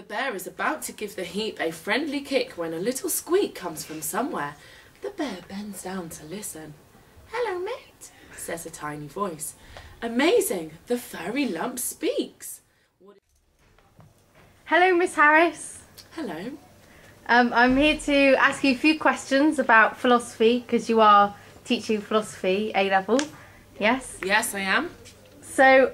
bear is about to give the heap a friendly kick when a little squeak comes from somewhere. The bear bends down to listen. "Hello, mate," says a tiny voice. Amazing! The furry lump speaks. Hello, Miss Harris. Hello. I'm here to ask you a few questions about philosophy because you are teaching philosophy A-level. Yes? Yes, I am. So,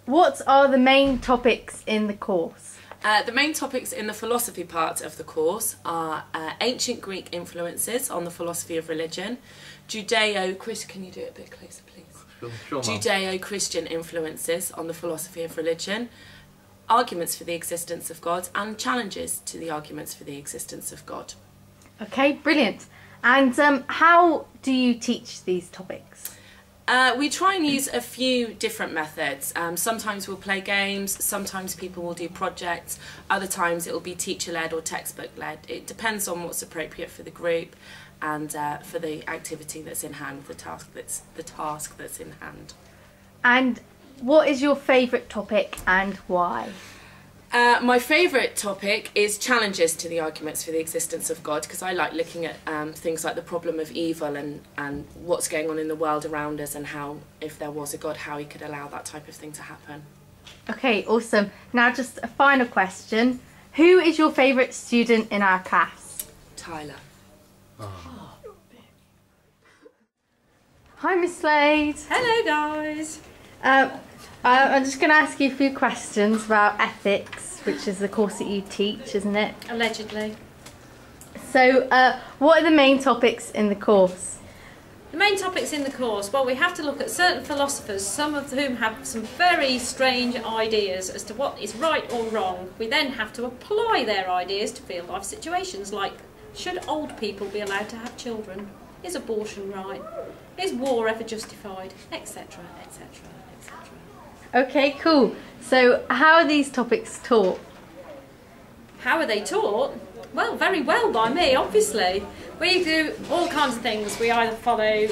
what are the main topics in the course? The main topics in the philosophy part of the course are ancient Greek influences on the philosophy of religion, Judeo-Christian, can you do it a bit closer please? Sure, Judeo-Christian influences on the philosophy of religion, arguments for the existence of God and challenges to the arguments for the existence of God. Okay, brilliant. And how do you teach these topics? We try and use a few different methods. Sometimes we'll play games, sometimes people will do projects, other times it will be teacher-led or textbook-led. It depends on what's appropriate for the group and for the activity that's in hand, the task that's in hand. And what is your favourite topic and why? My favourite topic is challenges to the arguments for the existence of God, because I like looking at things like the problem of evil and what's going on in the world around us and how, if there was a God, how he could allow that type of thing to happen. Okay, awesome. Now just a final question. Who is your favourite student in our class? Tyler. Oh. Hi, Miss Slade. Hello, guys. I'm just going to ask you a few questions about ethics, which is the course that you teach, isn't it? Allegedly. So, what are the main topics in the course? The main topics in the course, well, we have to look at certain philosophers, some of whom have some very strange ideas as to what is right or wrong. We then have to apply their ideas to real life situations, like should old people be allowed to have children? Is abortion right? Is war ever justified? Etc, etc, etc. Okay, cool. So, how are these topics taught? How are they taught? Well, very well by me, obviously. We do all kinds of things. We either follow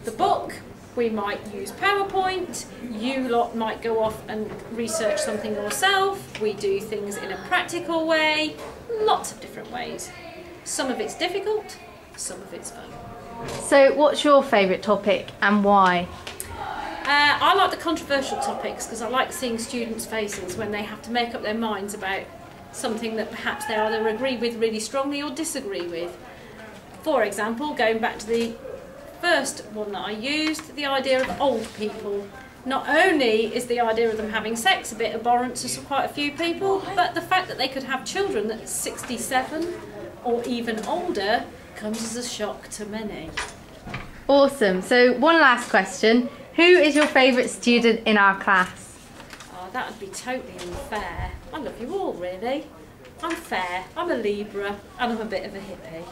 the book, we might use PowerPoint, you lot might go off and research something yourself, we do things in a practical way, lots of different ways. Some of it's difficult, some of it's fun. So, what's your favourite topic and why? I like the controversial topics because I like seeing students' faces when they have to make up their minds about something that perhaps they either agree with really strongly or disagree with. For example, going back to the first one that I used, the idea of old people. Not only is the idea of them having sex a bit abhorrent to quite a few people, but the fact that they could have children at 67 or even older comes as a shock to many. Awesome. So, one last question. Who is your favourite student in our class? Oh, that would be totally unfair. I love you all, really. I'm fair, I'm a Libra, and I'm a bit of a hippie.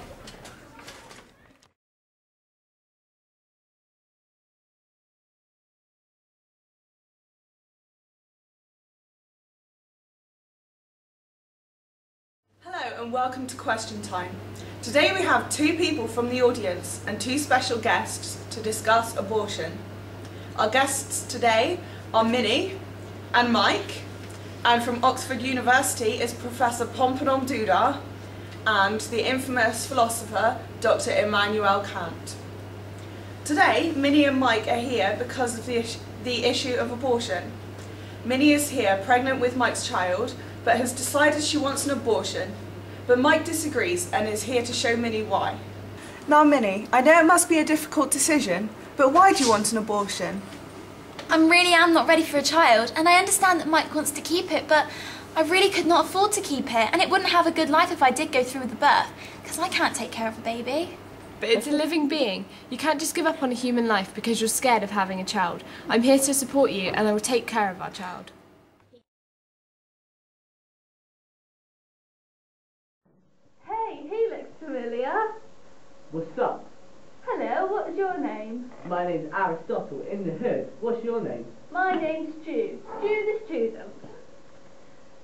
Hello and welcome to Question Time. Today we have two people from the audience and two special guests to discuss abortion. Our guests today are Minnie and Mike, and from Oxford University is Professor Pompadour Duda and the infamous philosopher Dr. Immanuel Kant. Today Minnie and Mike are here because of the issue of abortion. Minnie is here pregnant with Mike's child but has decided she wants an abortion, but Mike disagrees and is here to show Minnie why. Now Minnie, I know it must be a difficult decision, but why do you want an abortion? I really am not ready for a child, and I understand that Mike wants to keep it, but I really could not afford to keep it, and it wouldn't have a good life if I did go through with the birth, because I can't take care of a baby. But it's a living being. You can't just give up on a human life because you're scared of having a child. I'm here to support you, and I will take care of our child. Hey, he looks familiar. What's up? Hello, what's your name? My name's Aristotle in the hood. What's your name? My name's Stu. Stu the student.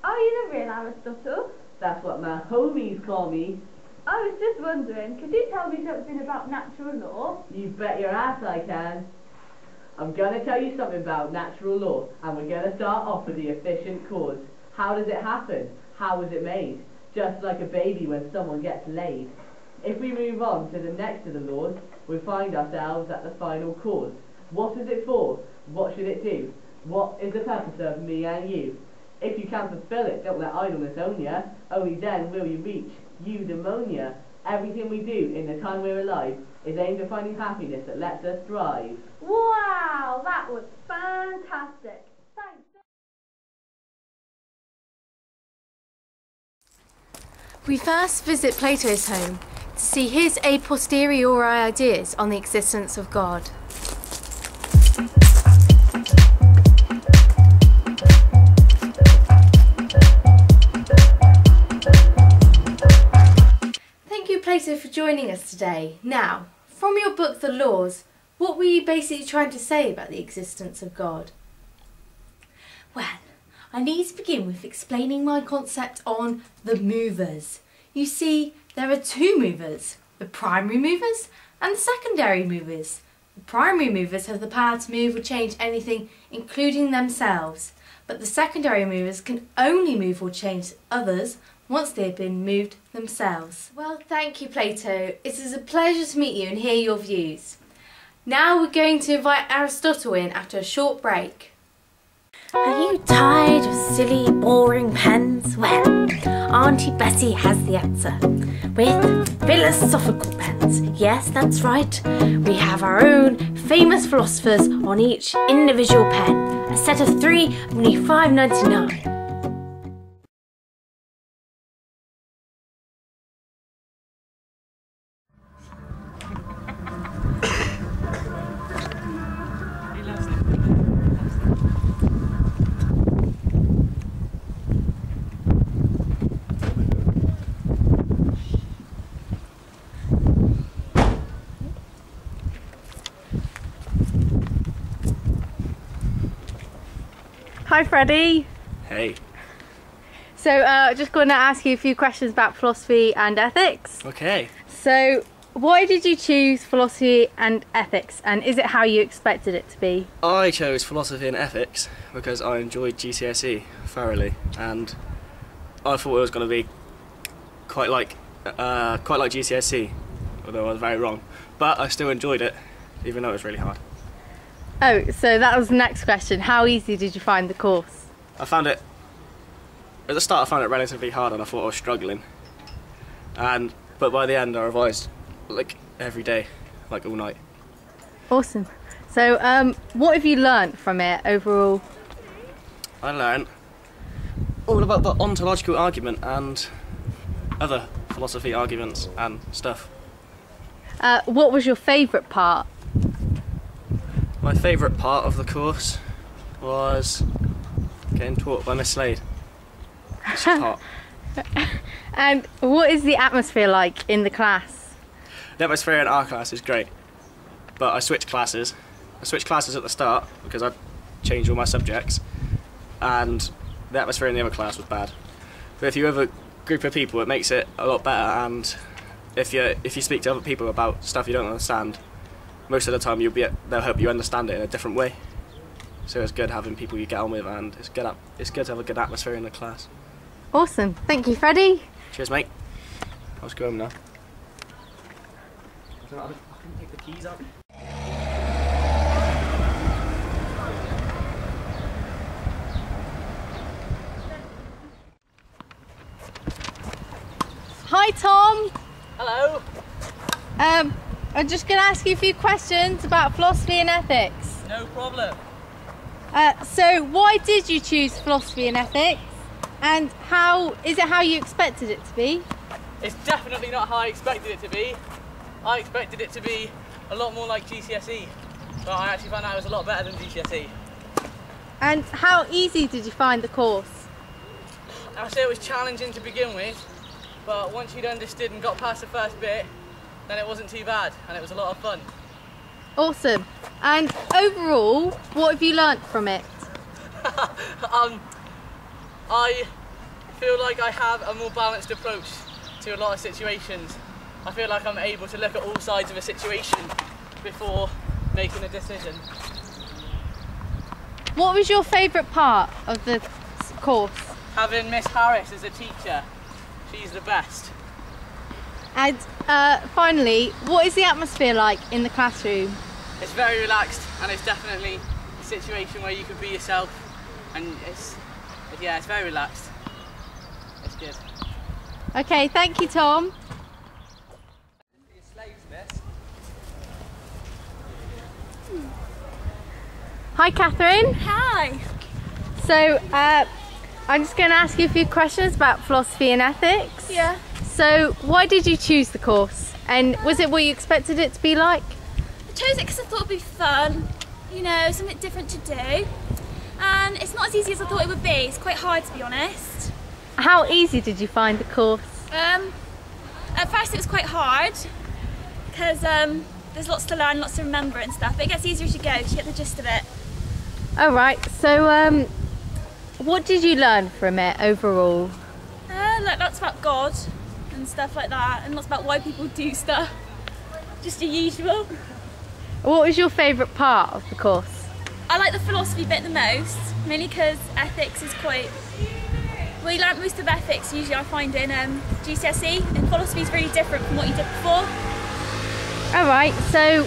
Are you the real Aristotle? That's what my homies call me. I was just wondering, could you tell me something about natural law? You bet your ass I can. I'm gonna tell you something about natural law, and we're gonna start off with the efficient cause. How does it happen? How was it made? Just like a baby when someone gets laid. If we move on to the next of the laws, we find ourselves at the final cause. What is it for? What should it do? What is the purpose of me and you? If you can fulfill it, don't let idleness own ya. Only then will you reach eudaimonia. Everything we do in the time we're alive is aimed at finding happiness that lets us thrive. Wow, that was fantastic. Thanks. We first visit Plato's home to see his a posteriori ideas on the existence of God. Thank you, Plato, for joining us today. Now, from your book, The Laws, what were you basically trying to say about the existence of God? Well, I need to begin with explaining my concept on the movers. You see, there are two movers, the primary movers and the secondary movers. The primary movers have the power to move or change anything, including themselves, but the secondary movers can only move or change others once they have been moved themselves. Well, thank you, Plato. It is a pleasure to meet you and hear your views. Now we're going to invite Aristotle in after a short break. Are you tired of silly, boring pens? Well, Auntie Bessie has the answer. With philosophical pens. Yes, that's right. We have our own famous philosophers on each individual pen. A set of 3, only $5.99. Hi, Freddie. Hey. So, just going to ask you a few questions about philosophy and ethics. Okay. So, why did you choose philosophy and ethics, and is it how you expected it to be? I chose philosophy and ethics because I enjoyed GCSE thoroughly, and I thought it was going to be quite like GCSE, although I was very wrong. But I still enjoyed it, even though it was really hard. Oh, so that was the next question. How easy did you find the course? I found it, at the start I found it relatively hard and I thought I was struggling. But by the end I revised like every day, like all night. Awesome. So what have you learnt from it overall? I learned all about the ontological argument and other philosophy arguments and stuff. What was your favourite part? My favourite part of the course was getting taught by Miss Slade. She's hot. And what is the atmosphere like in the class? The atmosphere in our class is great, but I switched classes. I switched classes at the start because I changed all my subjects, and the atmosphere in the other class was bad. But if you have a group of people, it makes it a lot better, and if you speak to other people about stuff you don't understand, most of the time they'll help you understand it in a different way. So it's good having people you get on with, and it's good to have a good atmosphere in the class. Awesome. Thank you, Freddie. Cheers, mate. I'll just go home now. I couldn't pick the keys up. Hi, Tom. Hello. I'm just going to ask you a few questions about philosophy and ethics. No problem. So why did you choose philosophy and ethics? And how you expected it to be? It's definitely not how I expected it to be. I expected it to be a lot more like GCSE, but I actually found out it was a lot better than GCSE. And how easy did you find the course? I'd say it was challenging to begin with, but once you'd understood and got past the first bit, then it wasn't too bad, and it was a lot of fun. Awesome. And overall, what have you learnt from it? I feel like I have a more balanced approach to a lot of situations. I feel like I'm able to look at all sides of a situation before making a decision. What was your favourite part of the course? having Miss Harris as a teacher. She's the best. And finally, what is the atmosphere like in the classroom? It's very relaxed, and it's definitely a situation where you can be yourself, and it's very relaxed. It's good. Okay, thank you, Tom. Hi, Catherine. Hi. So, I'm just going to ask you a few questions about philosophy and ethics. Yeah. So, why did you choose the course? And was it what you expected it to be like? I chose it because I thought it'd be fun, you know, something different to do. And it's not as easy as I thought it would be. It's quite hard, to be honest. How easy did you find the course? At first it was quite hard because there's lots to learn, lots to remember and stuff, but it gets easier as you go, you get the gist of it. All right, so what did you learn from it overall? Like lots about God and stuff like that, and lots about why people do stuff, just the usual. What was your favourite part of the course? I like the philosophy bit the most, mainly because ethics is quite... Well, you learn most of ethics usually I find in GCSE, and philosophy is really different from what you did before. Alright, so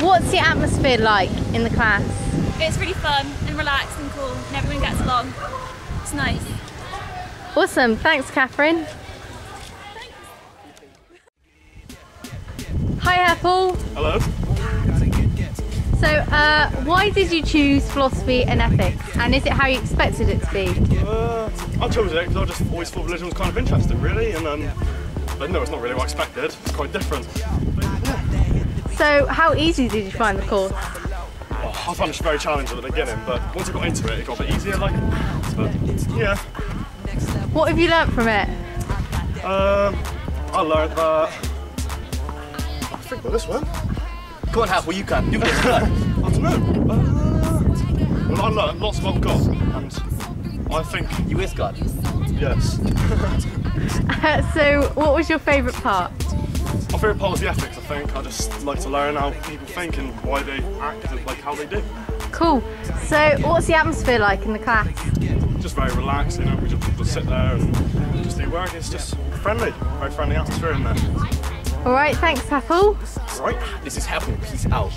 what's the atmosphere like in the class? It's really fun and relaxed and cool, and everyone gets along. It's nice. Awesome, thanks Catherine. Hi Apple. Hello. So, why did you choose philosophy and ethics? And is it how you expected it to be? I chose it because I just always thought religion was kind of interesting, really, and but no, it's not really what I expected. It's quite different. But, yeah. So, how easy did you find the course? Oh, I found it very challenging at the beginning, but once I got into it, it got a bit easier. But yeah. What have you learnt from it? I learned that. I think about this one. Come on, Hal, well you can. You can get I don't know. Well, I learned lots about God, and I think... You is God? Yes. So, what was your favourite part? My favourite part was the ethics, I think. I just like to learn how people think and why they act like how they do. Cool. So, what's the atmosphere like in the class? Just very relaxed, you know, we just sit there and just do work. It's just friendly, very friendly atmosphere in there. Alright, thanks Apple. Right, this is Apple, peace out.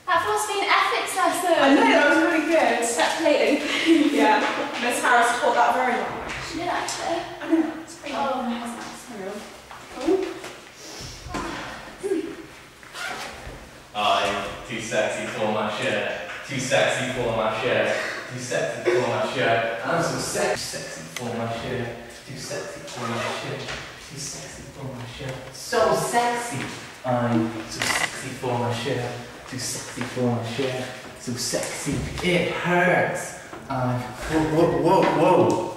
That philosophy and ethics lesson! I know, that was really good. Speculating. Yeah, Miss Harris taught that very well. She did actually. I know, it's great. Oh, that's nice. I'm too sexy for my shirt. Too sexy for my shirt. Too sexy for my shirt. I'm so sexy for my shirt. Too sexy for my shirt. Too sexy for my shirt. So sexy. I'm so sexy for my shirt. Too sexy for my shirt. So sexy. It hurts. I'm. Whoa.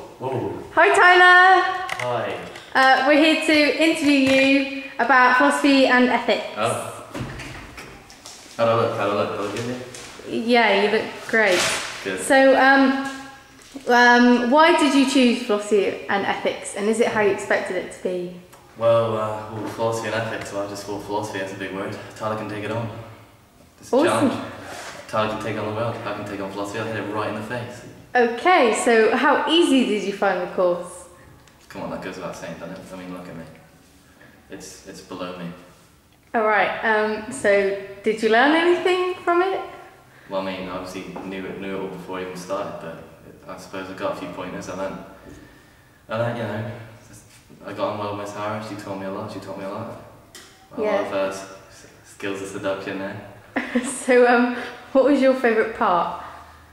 Hi Tyler. Hi. We're here to interview you about philosophy and ethics. Oh. How do I look? How do I look good? Yeah, you look great. Good. So, why did you choose philosophy and ethics, and is it how you expected it to be? Well, philosophy and ethics, well, I just thought philosophy is a big word. Tyler can take it on. It's a Awesome. challenge. Tyler can take on the world. I can take on philosophy. I'll hit it right in the face. Okay, so how easy did you find the course? Come on, that goes without saying, doesn't it? I mean, look at me. It's below me. Alright, so did you learn anything from it? Well, I mean, obviously knew it all before I even started, but I suppose I got a few pointers. And then, you know, I got on well with Miss Harris. She taught me a lot. A lot of skills of seduction there. So, what was your favourite part?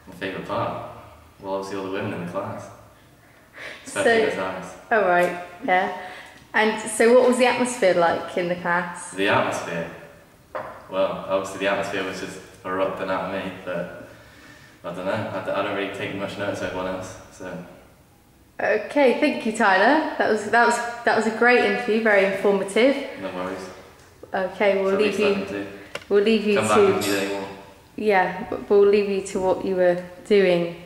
My favourite part? Well, obviously all the women in the class. Especially Miss Harris. Alright, yeah. And so what was the atmosphere like in the class? The atmosphere? Well, obviously the atmosphere was just erupting out of me, but I don't know. I don't really take much notice of everyone else, so. Okay, thank you, Tyler. That was a great interview, very informative. No worries. Okay, we'll leave you Come back if you need any more. Yeah, but we'll leave you to what you were doing.